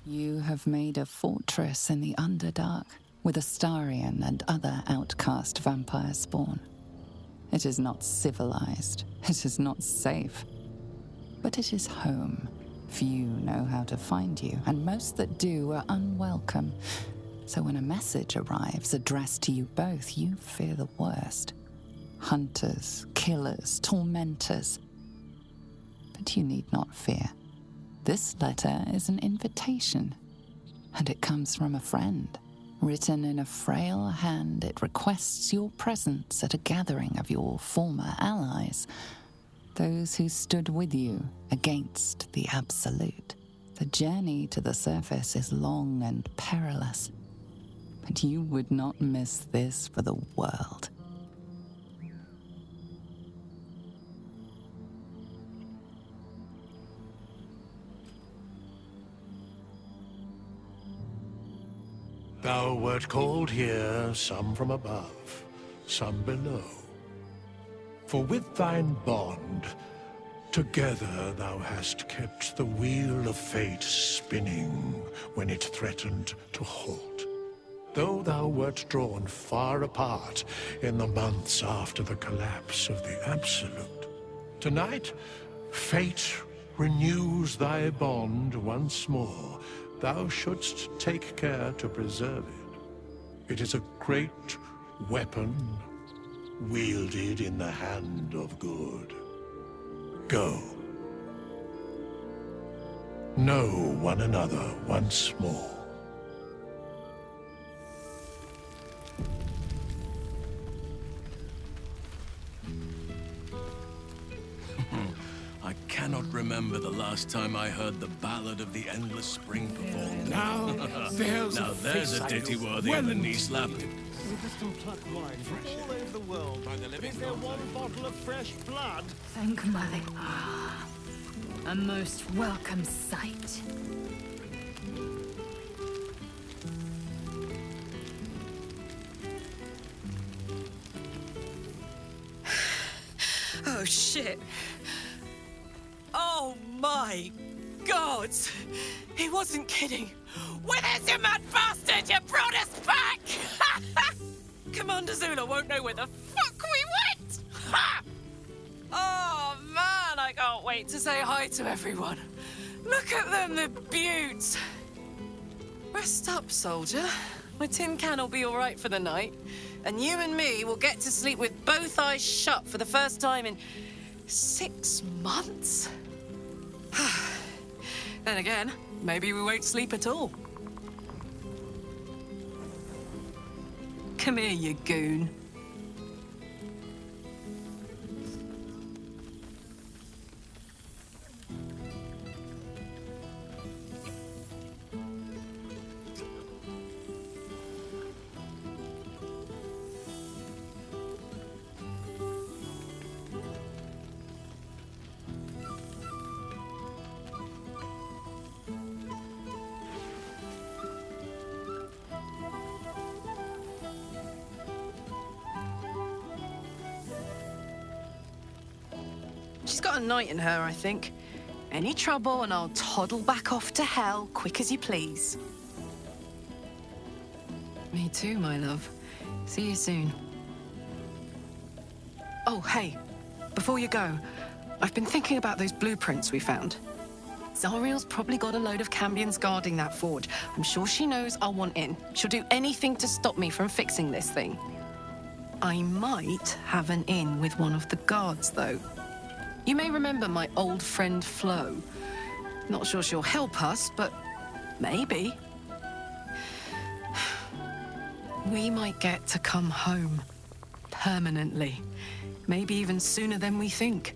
You have made a fortress in the Underdark with Astarion and other outcast vampire spawn. It is not civilized, it is not safe, but it is home. Few know how to find you, and most that do are unwelcome. So when a message arrives addressed to you both, you fear the worst. Hunters, killers, tormentors. But you need not fear. This letter is an invitation, and it comes from a friend. Written in a frail hand, it requests your presence at a gathering of your former allies, those who stood with you against the Absolute. The journey to the surface is long and perilous, but you would not miss this for the world. Thou wert called here, some from above, some below. For with thine bond, together thou hast kept the wheel of fate spinning when it threatened to halt. Though thou wert drawn far apart in the months after the collapse of the Absolute, tonight, fate renews thy bond once more. Thou shouldst take care to preserve it. It is a great weapon, wielded in the hand of good. Go. Know one another once more. I cannot remember the last time I heard the Ballad of the Endless Spring performed. Now there's a ditty worthy of the knee slap. All over the world. Is there one bottle of fresh blood? Thank Mother. A most welcome sight. Oh, shit. Oh, my God. He wasn't kidding. Where's you mad bastard? You brought us back! Commander Zula won't know where the fuck we went! Ha! Oh, man, I can't wait to say hi to everyone. Look at them, the beauts. Rest up, soldier. My tin can will be all right for the night. And you and me will get to sleep with both eyes shut for the first time in 6 months. Then again, maybe we won't sleep at all. Come here, you goon. She's got a night in her, I think. Any trouble and I'll toddle back off to hell, quick as you please. Me too, my love. See you soon. Oh, hey, before you go, I've been thinking about those blueprints we found. Zariel's probably got a load of Cambions guarding that forge. I'm sure she knows I'll want in. She'll do anything to stop me from fixing this thing. I might have an in with one of the guards, though. You may remember my old friend Flo. Not sure she'll help us, but maybe. We might get to come home. Permanently. Maybe even sooner than we think.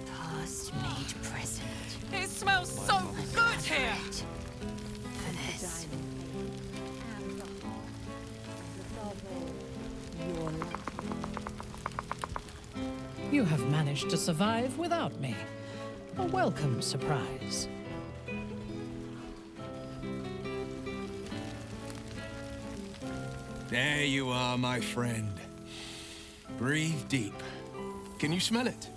Past made present. It smells so good here! For this. You have managed to survive without me. A welcome surprise. There you are, my friend. Breathe deep. Can you smell it?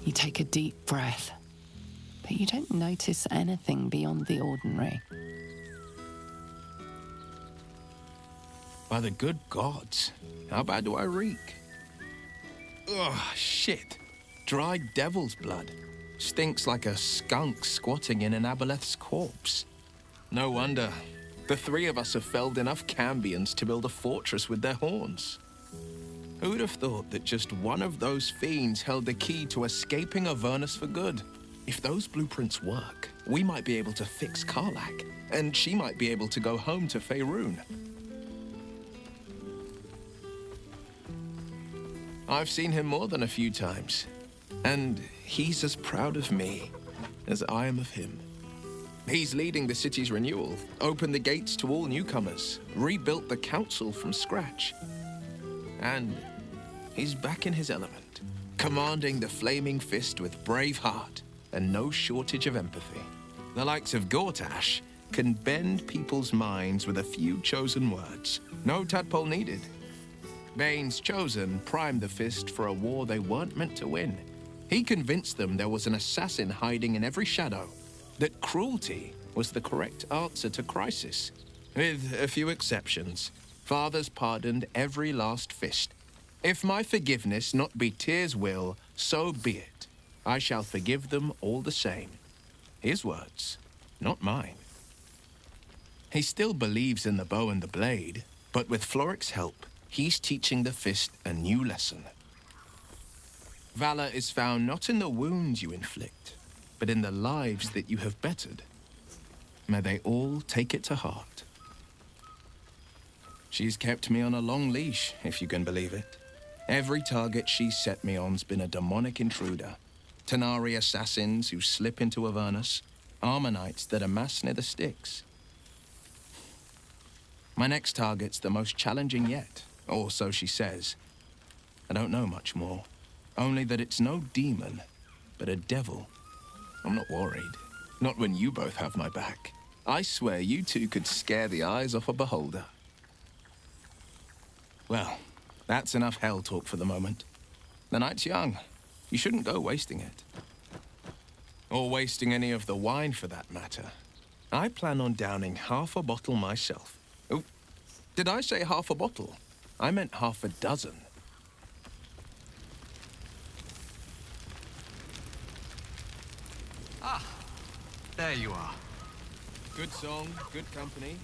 You take a deep breath, but you don't notice anything beyond the ordinary. By the good gods, how bad do I reek? Ugh, shit. Dried devil's blood. Stinks like a skunk squatting in an aboleth's corpse. No wonder. The three of us have felled enough Cambions to build a fortress with their horns. Who'd have thought that just one of those fiends held the key to escaping Avernus for good? If those blueprints work, we might be able to fix Karlach, and she might be able to go home to Faerun. I've seen him more than a few times, and he's as proud of me as I am of him. He's leading the city's renewal, opened the gates to all newcomers, rebuilt the council from scratch. And he's back in his element, commanding the Flaming Fist with brave heart and no shortage of empathy. The likes of Gortash can bend people's minds with a few chosen words. No tadpole needed. Bane's Chosen primed the Fist for a war they weren't meant to win. He convinced them there was an assassin hiding in every shadow, that cruelty was the correct answer to crisis. With a few exceptions, fathers pardoned every last Fist. If my forgiveness not be Tyr's will, so be it. I shall forgive them all the same. His words, not mine. He still believes in the bow and the blade, but with Floric's help, he's teaching the Fist a new lesson. Valor is found not in the wounds you inflict, but in the lives that you have bettered. May they all take it to heart. She's kept me on a long leash, if you can believe it. Every target she's set me on's been a demonic intruder. Tanari assassins who slip into Avernus, Armonites that amass near the Styx. My next target's the most challenging yet. Or so she says. I don't know much more. Only that it's no demon, but a devil. I'm not worried. Not when you both have my back. I swear you two could scare the eyes off a beholder. Well, that's enough hell talk for the moment. The night's young. You shouldn't go wasting it. Or wasting any of the wine for that matter. I plan on downing half a bottle myself. Oh, did I say half a bottle? I meant half a dozen. Ah, there you are. Good song, good company,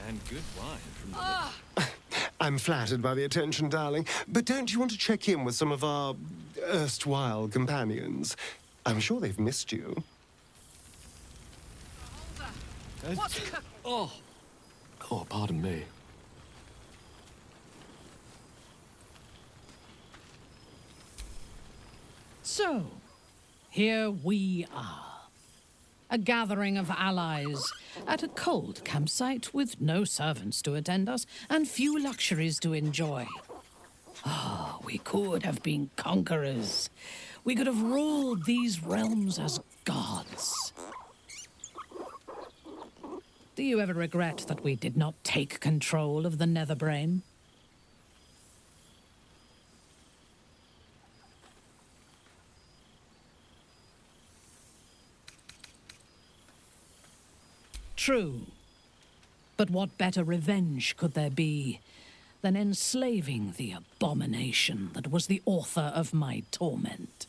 and good wine from the I'm flattered by the attention, darling. But don't you want to check in with some of our erstwhile companions? I'm sure they've missed you. Oh, pardon me. So, here we are. A gathering of allies at a cold campsite with no servants to attend us and few luxuries to enjoy. Oh, we could have been conquerors. We could have ruled these realms as gods. Do you ever regret that we did not take control of the Netherbrain? True. But what better revenge could there be than enslaving the abomination that was the author of my torment?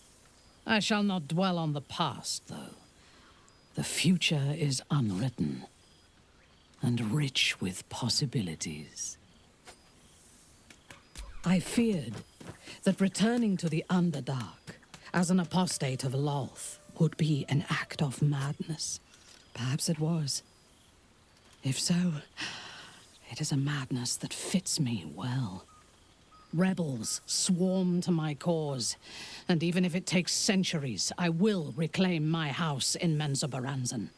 I shall not dwell on the past, though. The future is unwritten and rich with possibilities. I feared that returning to the Underdark as an apostate of Lolth would be an act of madness. Perhaps it was. If so, it is a madness that fits me well. Rebels swarm to my cause, and even if it takes centuries, I will reclaim my house in Menzoberranzan.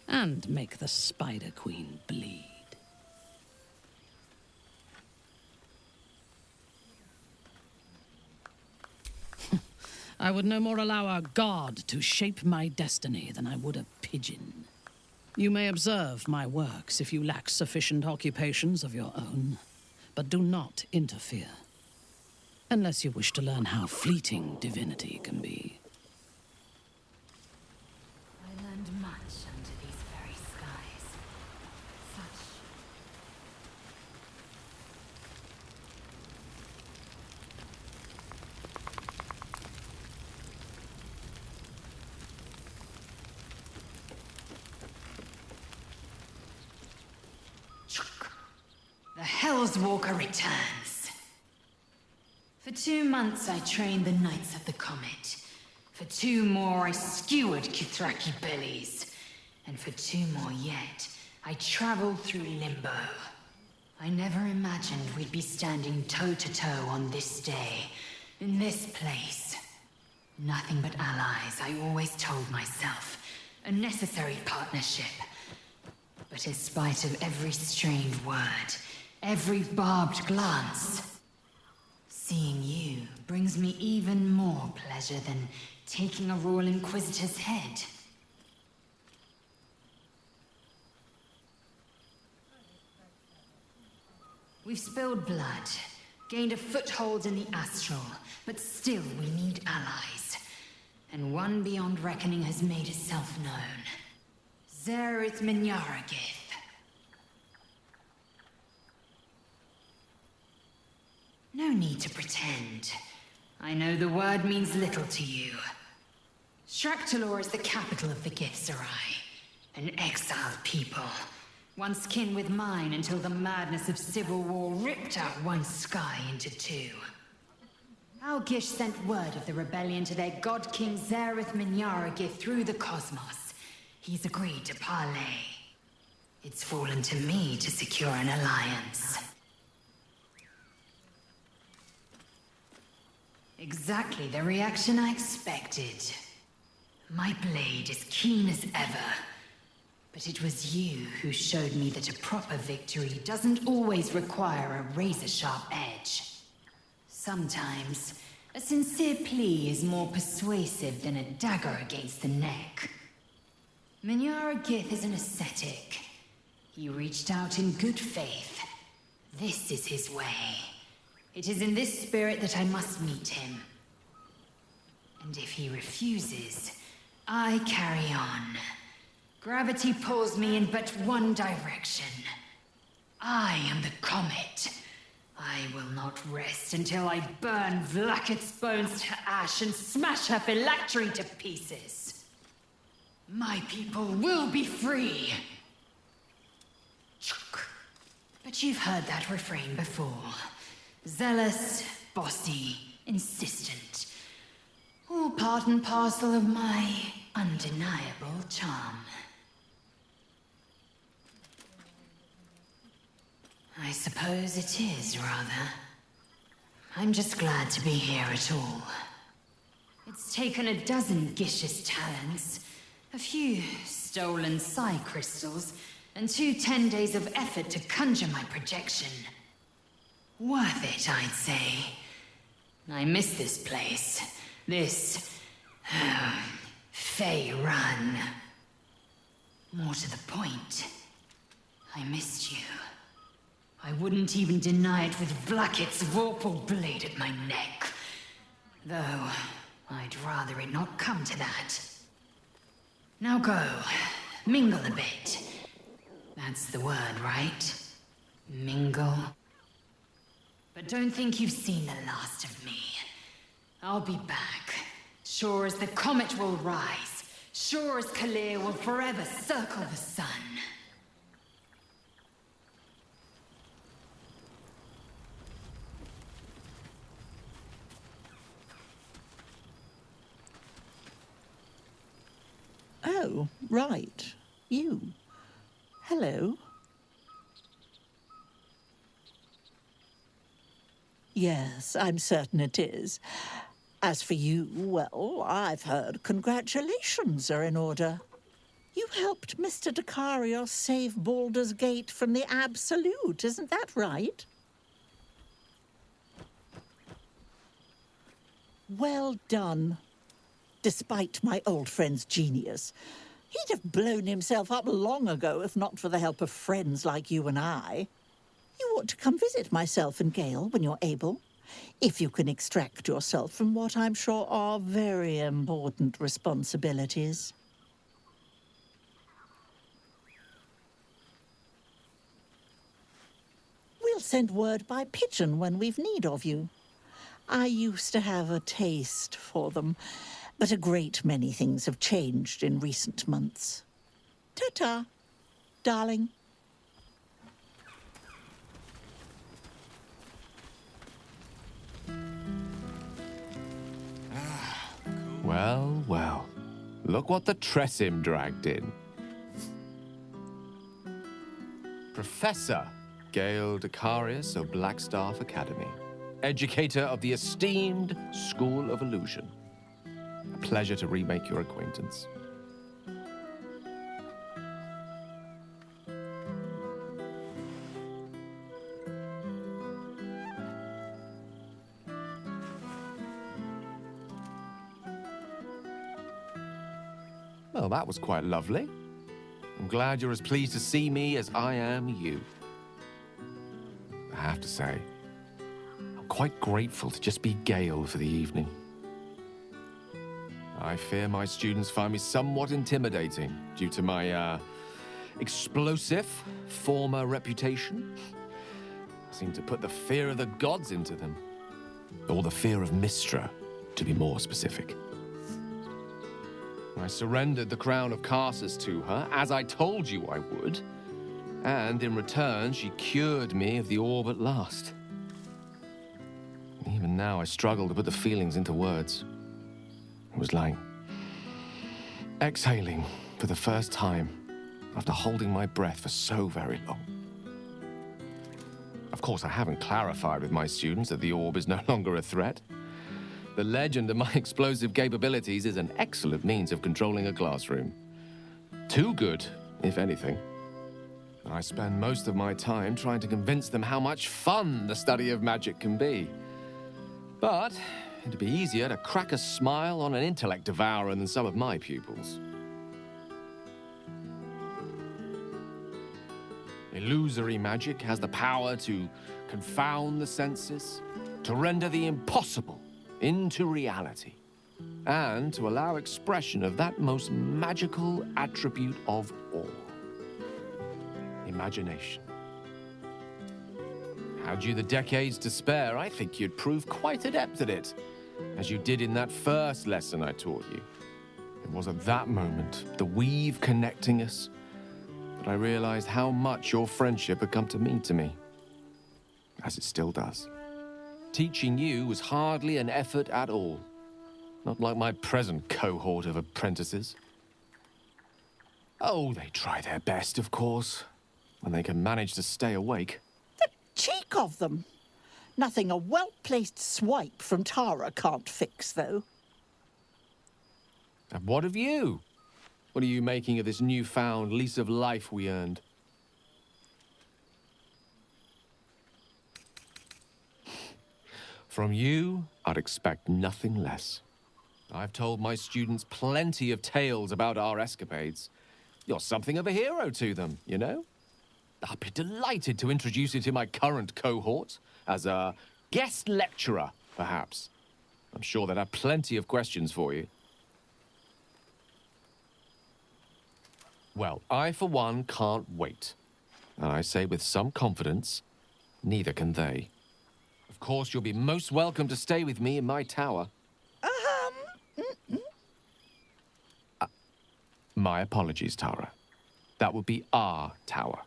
And make the Spider Queen bleed. I would no more allow a god to shape my destiny than I would a pigeon. You may observe my works if you lack sufficient occupations of your own, but do not interfere. Unless you wish to learn how fleeting divinity can be. I learned much under these very skies. Such... The Hell's Walker returns. For 2 months I trained the Knights of the Comet. For 2 more I skewered Kithraki bellies. And for 2 more yet, I traveled through Limbo. I never imagined we'd be standing toe-to-toe on this day, in this place. Nothing but allies, I always told myself. A necessary partnership. But in spite of every strained word, every barbed glance, seeing you brings me even more pleasure than taking a Royal Inquisitor's head. We've spilled blood, gained a foothold in the Astral, but still we need allies. And one beyond reckoning has made itself known. Zerith Minyaragith. No need to pretend. I know the word means little to you. Shraktalor is the capital of the Githzerai, an exiled people, once kin with mine until the madness of civil war ripped out one sky into 2. Algish sent word of the rebellion to their god king Zerith Minyaragith through the cosmos. He's agreed to parley. It's fallen to me to secure an alliance. Exactly the reaction I expected. My blade is keen as ever. But it was you who showed me that a proper victory doesn't always require a razor-sharp edge. Sometimes, a sincere plea is more persuasive than a dagger against the neck. Minyaragith is an ascetic. He reached out in good faith. This is his way. It is in this spirit that I must meet him. And if he refuses, I carry on. Gravity pulls me in but one direction. I am the comet. I will not rest until I burn Vlaakith's bones to ash and smash her phylactery to pieces. My people will be free. But you've heard that refrain before. Zealous, bossy, insistent. All part and parcel of my undeniable charm. I suppose it is, rather. I'm just glad to be here at all. It's taken a dozen Gish's talents, a few stolen psi crystals, and 2 10 days of effort to conjure my projection. Worth it, I'd say. I miss this place. This... Fey Run. More to the point, I missed you. I wouldn't even deny it with Vlaakith's vorpal blade at my neck. Though, I'd rather it not come to that. Now go. Mingle a bit. That's the word, right? Mingle. But don't think you've seen the last of me. I'll be back. Sure as the comet will rise. Sure as Kalir will forever circle the sun. Oh, right. You. Hello. Yes, I'm certain it is. As for you, well, I've heard congratulations are in order. You helped Mr. Dekarios save Baldur's Gate from the Absolute, isn't that right? Well done. Despite my old friend's genius. He'd have blown himself up long ago if not for the help of friends like you and I. You ought to come visit myself and Gale when you're able. if you can extract yourself from what I'm sure are very important responsibilities. We'll send word by pigeon when we've need of you. I used to have a taste for them, but a great many things have changed in recent months. Ta-ta, darling. Well, well. Look what the Tressim dragged in. Professor Gale Decarius of Blackstaff Academy. Educator of the esteemed School of Illusion. A pleasure to remake your acquaintance. Well, that was quite lovely. I'm glad you're as pleased to see me as I am you. I have to say, I'm quite grateful to just be Gale for the evening. I fear my students find me somewhat intimidating due to my, explosive former reputation. I seem to put the fear of the gods into them. Or the fear of Mystra, to be more specific. I surrendered the crown of Carsus to her, as I told you I would. And in return, she cured me of the orb at last. Even now, I struggle to put the feelings into words. It was like exhaling for the first time after holding my breath for so very long. Of course, I haven't clarified with my students that the orb is no longer a threat. The legend of my explosive capabilities is an excellent means of controlling a classroom. Too good, if anything. I spend most of my time trying to convince them how much fun the study of magic can be. But it'd be easier to crack a smile on an intellect devourer than some of my pupils. Illusory magic has the power to confound the senses, to render the impossible into reality, and to allow expression of that most magical attribute of all. Imagination. Had you the decades to spare, I think you'd prove quite adept at it, as you did in that first lesson I taught you. It was at that moment, the weave connecting us, that I realized how much your friendship had come to mean to me, as it still does. Teaching you was hardly an effort at all, not like my present cohort of apprentices. Oh, they try their best, of course, when they can manage to stay awake. The cheek of them! Nothing a well-placed swipe from Tara can't fix, though. And what of you? What are you making of this newfound lease of life we earned? From you, I'd expect nothing less. I've told my students plenty of tales about our escapades. You're something of a hero to them, you know? I'd be delighted to introduce you to my current cohort as a guest lecturer, perhaps. I'm sure they'd have plenty of questions for you. Well, I, for one, can't wait. And I say with some confidence, neither can they. Of course, you'll be most welcome to stay with me in my tower. My apologies, Tara. That would be our tower.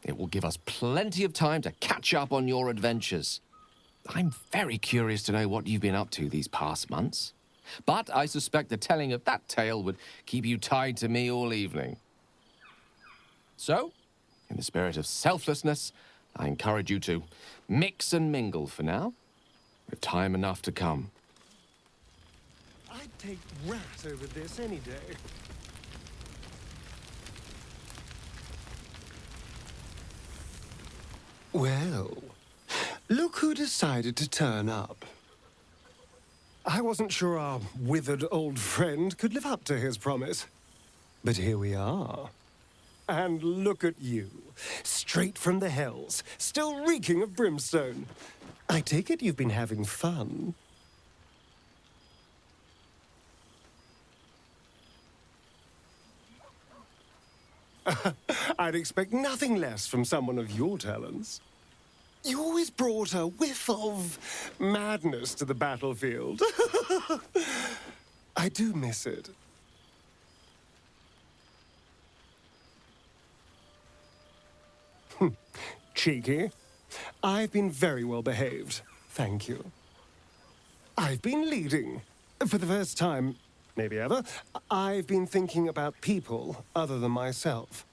It will give us plenty of time to catch up on your adventures. I'm very curious to know what you've been up to these past months. But I suspect the telling of that tale would keep you tied to me all evening. So, in the spirit of selflessness, I encourage you to mix and mingle for now, with time enough to come. I'd take rat over this any day. Well, look who decided to turn up. I wasn't sure our withered old friend could live up to his promise, but here we are. And look at you, straight from the hells, still reeking of brimstone. I take it you've been having fun. I'd expect nothing less from someone of your talents. You always brought a whiff of madness to the battlefield. I do miss it. Cheeky. I've been very well behaved, thank you. I've been leading. For the first time, maybe ever, I've been thinking about people other than myself.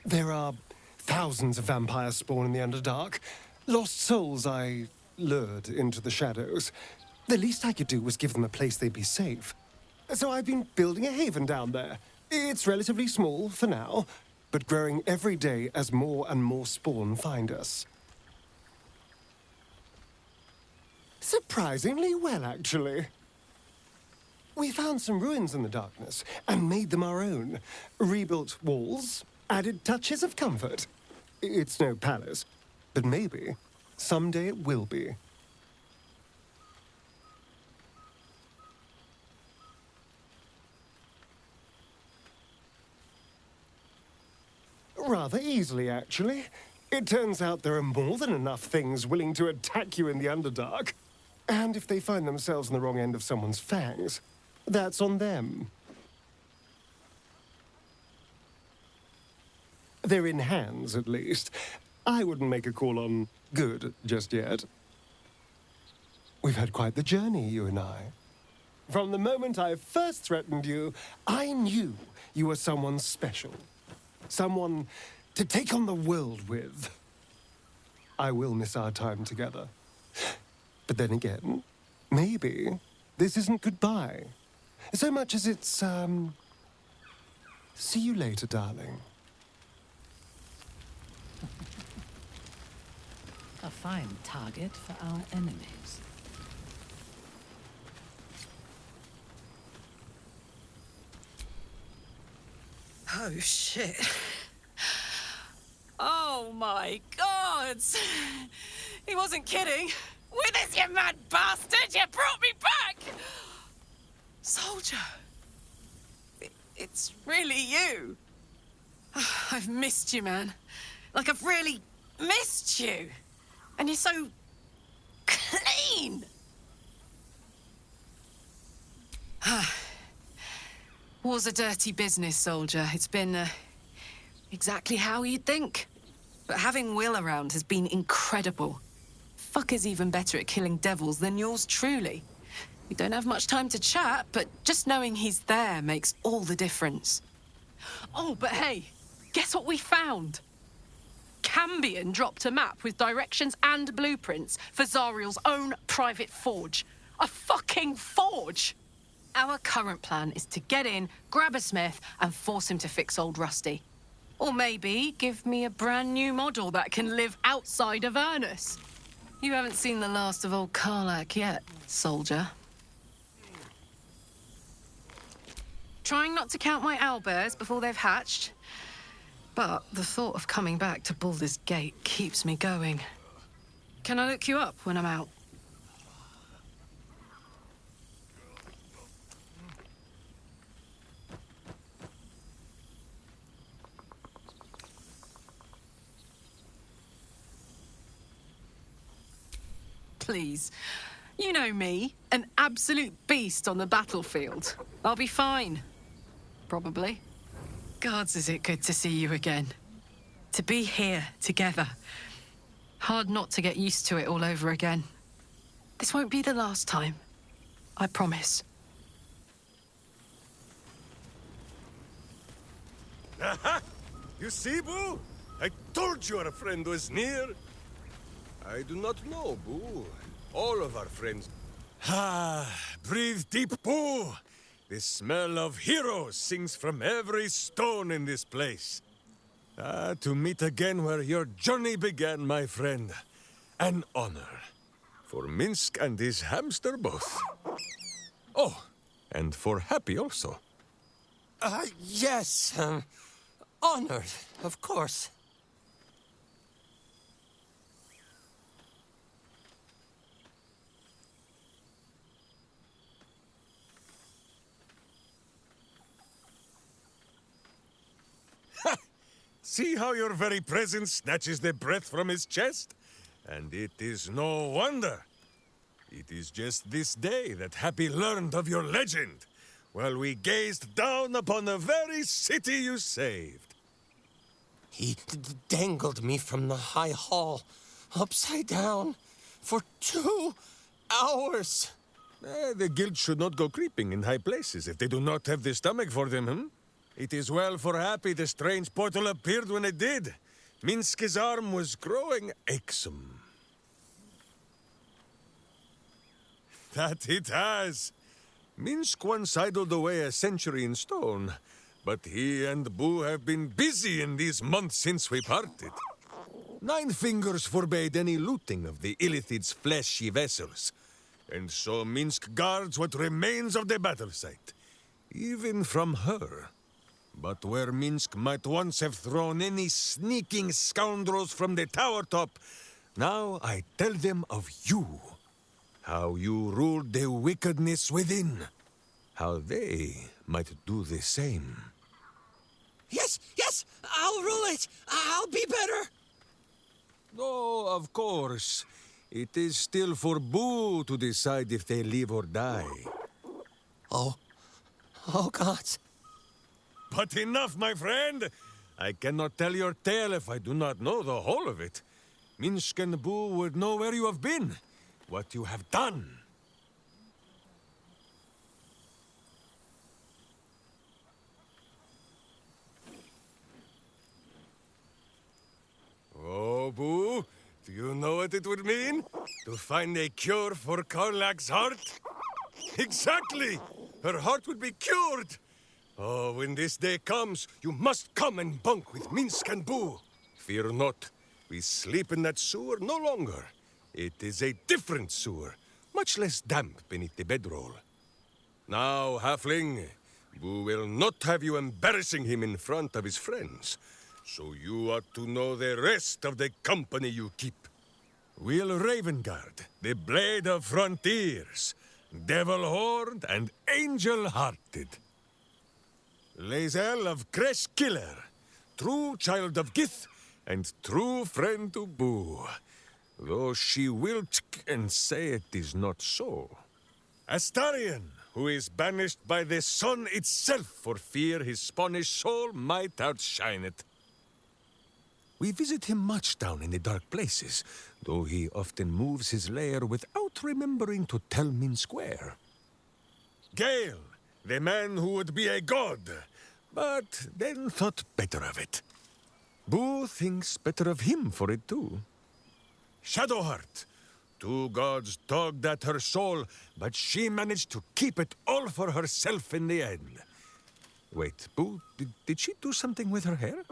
There are thousands of vampire spawn in the Underdark. Lost souls I lured into the shadows. The least I could do was give them a place they'd be safe. So I've been building a haven down there. It's relatively small for now, but growing every day as more and more spawn find us. Surprisingly well, actually. We found some ruins in the darkness and made them our own. Rebuilt walls, added touches of comfort. It's no palace, but maybe someday it will be. Rather easily, actually. It turns out there are more than enough things willing to attack you in the Underdark. And if they find themselves on the wrong end of someone's fangs, that's on them. They're in hands, at least. I wouldn't make a call on good just yet. We've had quite the journey, you and I. From the moment I first threatened you, I knew you were someone special. Someone to take on the world with. I will miss our time together. But then again, maybe this isn't goodbye. So much as it's, see you later, darling. A fine target for our enemies. Oh, shit. Oh, my God! He wasn't kidding. Withers, you mad bastard! You brought me back! Soldier. It's really you. I've missed you, man. Like, I've really missed you. And you're so clean. War's a dirty business, soldier. It's been exactly how you'd think. But having Will around has been incredible. Fucker's even better at killing devils than yours truly. We don't have much time to chat, but just knowing he's there makes all the difference. Oh, but hey, guess what we found? Cambion dropped a map with directions and blueprints for Zariel's own private forge. A fucking forge! Our current plan is to get in, grab a smith, and force him to fix old Rusty. Or maybe give me a brand new model that can live outside of Ernest. You haven't seen the last of old Karlak yet, soldier. Trying not to count my owlbears before they've hatched. But the thought of coming back to Baldur's Gate keeps me going. Can I look you up when I'm out? Please. You know me, an absolute beast on the battlefield. I'll be fine. Probably. Gods, is it good to see you again. To be here, together. Hard not to get used to it all over again. This won't be the last time. I promise. Aha! You see, Boo? I told you our friend was near. I do not know, Boo. All of our friends... Ah, breathe deep, Boo. The smell of heroes sings from every stone in this place. To meet again where your journey began, my friend. An honor. For Minsk and his hamster both. Oh, and for Happy also. Yes. Honored, of course. See how your very presence snatches the breath from his chest? And it is no wonder. It is just this day that Happy learned of your legend, while we gazed down upon the very city you saved. He dangled me from the high hall, upside down, for 2 hours. The guild should not go creeping in high places if they do not have the stomach for them, hm? It is well for Happy the strange portal appeared when it did. Minsk's arm was growing axum. That it has. Minsk once idled away a century in stone, but he and Boo have been busy in these months since we parted. Nine Fingers forbade any looting of the Illithid's fleshy vessels, and so Minsk guards what remains of the battle site, even from her. But where Minsk might once have thrown any sneaking scoundrels from the tower top, now I tell them of you. How you ruled the wickedness within. How they might do the same. Yes, I'll rule it. I'll be better. Oh, of course. It is still for Boo to decide if they live or die. Oh, gods. But enough, my friend! I cannot tell your tale if I do not know the whole of it. Minsk and Boo would know where you have been, what you have done. Oh, Boo, do you know what it would mean? To find a cure for Karlak's heart? Exactly! Her heart would be cured! Oh, when this day comes, you must come and bunk with Minsk and Boo. Fear not, we sleep in that sewer no longer. It is a different sewer, much less damp beneath the bedroll. Now, Halfling, Boo will not have you embarrassing him in front of his friends, so you ought to know the rest of the company you keep. Will Ravengard, the Blade of Frontiers, Devil-Horned and Angel-Hearted. Lae'zel of Creshkiller, true child of Gith and true friend to Boo, though she will and say it is not so. Astarion, who is banished by the sun itself for fear his Spanish soul might outshine it. We visit him much down in the dark places, though he often moves his lair without remembering to tell Minsk where. Gale, the man who would be a god, but then thought better of it. Boo thinks better of him for it too. Shadowheart, 2 gods dogged at her soul, but she managed to keep it all for herself in the end. Wait, Boo, did she do something with her hair?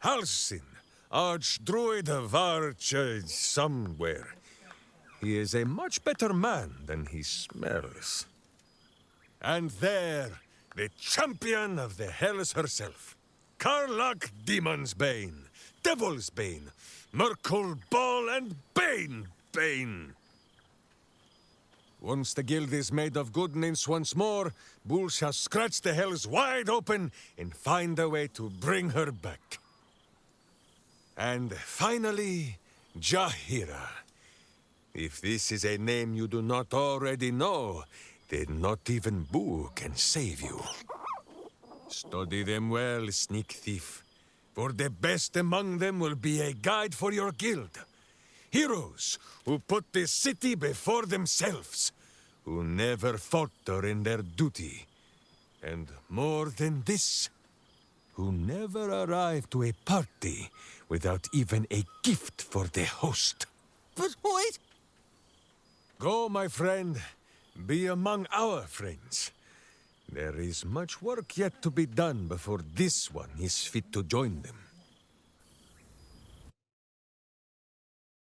Halsin, Archdruid of Arch... somewhere. He is a much better man than he smells. And there, the champion of the Hells herself. Karlak Demon's Bane, Devil's Bane, Merkle Ball and Bane. Once the guild is made of good names once more, Bull shall scratch the Hells wide open and find a way to bring her back. And finally, Jahira. If this is a name you do not already know, then not even Boo can save you. Study them well, sneak thief, for the best among them will be a guide for your guild. Heroes who put the city before themselves, who never falter in their duty. And more than this, who never arrive to a party without even a gift for the host. But wait! Go, my friend. Be among our friends. There is much work yet to be done before this one is fit to join them.